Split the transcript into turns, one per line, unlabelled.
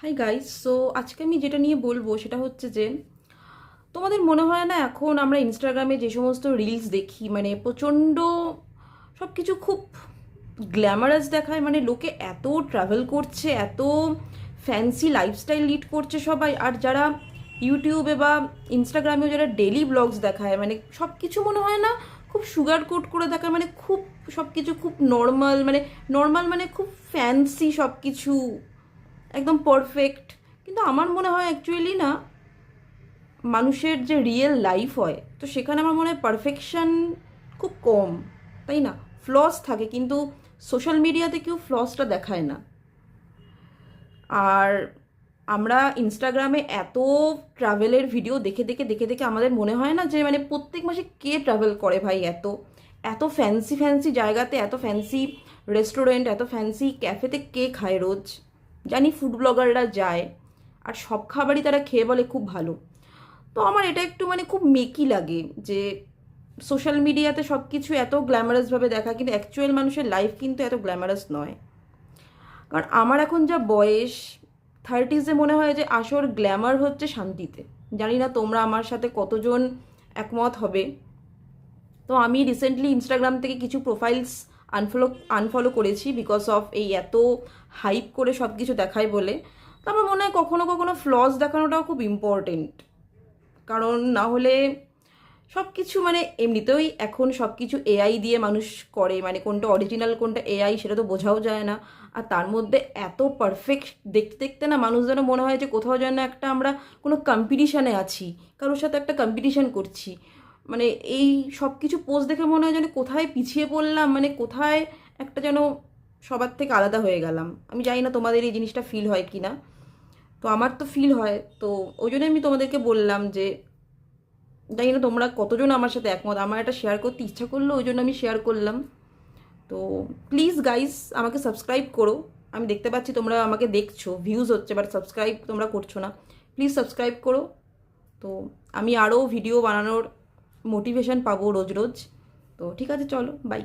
Hi guys, so আজকে আমি যেটা নিয়ে বলবো সেটা হচ্ছে যে তোমাদের মনে হয় না এখন আমরা ইনস্টাগ্রামে যে সমস্ত রিলস দেখি মানে প্রচণ্ড সব কিছু খুব গ্ল্যামারাস দেখায়, মানে লোকে এত ট্রাভেল করছে, এত ফ্যান্সি লাইফস্টাইল লিড করছে সবাই। আর যারা ইউটিউবে বা ইনস্টাগ্রামেও যারা ডেলি ব্লগস দেখায় মানে সব কিছু মনে হয় না খুব সুগার কোট করে দেখায়, মানে খুব সব কিছু খুব নর্মাল, মানে নর্মাল মানে খুব ফ্যান্সি সব কিছু একদম পারফেক্ট। কিন্তু আমার মনে হয় অ্যাকচুয়ালি না, মানুষের যে রিয়েল লাইফ হয় তো সেখানে আমার মনে হয় পারফেকশন খুব কম, তাই না? ফ্লস থাকে, কিন্তু সোশ্যাল মিডিয়াতে কেউ ফ্লসটা দেখায় না। আর আমরা ইনস্টাগ্রামে এত ট্রাভেলের ভিডিও দেখে দেখে দেখে দেখে আমাদের মনে হয় না যে মানে প্রত্যেক মাসে কে ট্রাভেল করে ভাই, এত এত ফ্যান্সি ফ্যান্সি জায়গাতে, এত ফ্যান্সি রেস্টুরেন্ট, এত ফ্যান্সি ক্যাফেতে কে খায় রোজ? জানি ফুড ব্লগাররা যায়, আর সব খাবারই তারা খেয়ে বলে খুব ভালো। তো আমার এটা একটু মানে খুব মেকি লাগে যে সোশ্যাল মিডিয়াতে সব কিছু এত গ্ল্যামারাসভাবে দেখা, কিন্তু অ্যাকচুয়াল মানুষের লাইফ কিন্তু এত গ্ল্যামারাস নয়। কারণ আমার এখন যা বয়স, থার্টিজে মনে হয় যে আসল গ্ল্যামার হচ্ছে শান্তিতে। জানি না তোমরা আমার সাথে কতজন একমত হবে। তো আমি রিসেন্টলি ইনস্টাগ্রাম থেকে কিছু প্রোফাইলস আনফলো করেছি বিকজ অফ এই এত হাইপ করে সব কিছু দেখায় বলে। তো আমার মনে হয় কখনো কখনো ফ্লস দেখানোটাও খুব ইম্পর্টেন্ট, কারণ না হলে সব কিছু মানে এমনিতেই এখন সব কিছু এআই দিয়ে মানুষ করে, মানে কোনটা অরিজিনাল কোনটা এআই সেটা তো বোঝাও যায় না। আর তার মধ্যে এত পারফেক্ট দেখতে দেখতে না মানুষ যেন মনে হয় যে কোথাও যেন একটা আমরা কোনো কম্পিটিশানে আছি, কারোর সাথে একটা কম্পিটিশান করছি। মানে এই সব কিছু পোস্ট দেখে মনে হয় যেন কোথায় পিছিয়ে পড়লাম, মানে কোথায় একটা যেন সবার থেকে আলাদা হয়ে গেলাম। আমি জানি না তোমাদের এই জিনিসটা ফিল হয় কি না, তো আমার তো ফিল হয়। তো ওই জন্য আমি তোমাদেরকে বললাম যে জানি না তোমরা কতজন আমার সাথে একমত, আমার এটা শেয়ার করতে ইচ্ছা করলো ওই জন্য আমি শেয়ার করলাম। তো প্লিজ গাইস আমাকে সাবস্ক্রাইব করো। আমি দেখতে পাচ্ছি তোমরা আমাকে দেখছো, ভিউজ হচ্ছে, বাট সাবস্ক্রাইব তোমরা করছো না। প্লিজ সাবস্ক্রাইব করো। তো আমি আরও ভিডিও বানানোর মোটিভেশন পাবো রোজ রোজ। তো ঠিক আছে, চলো, বাই।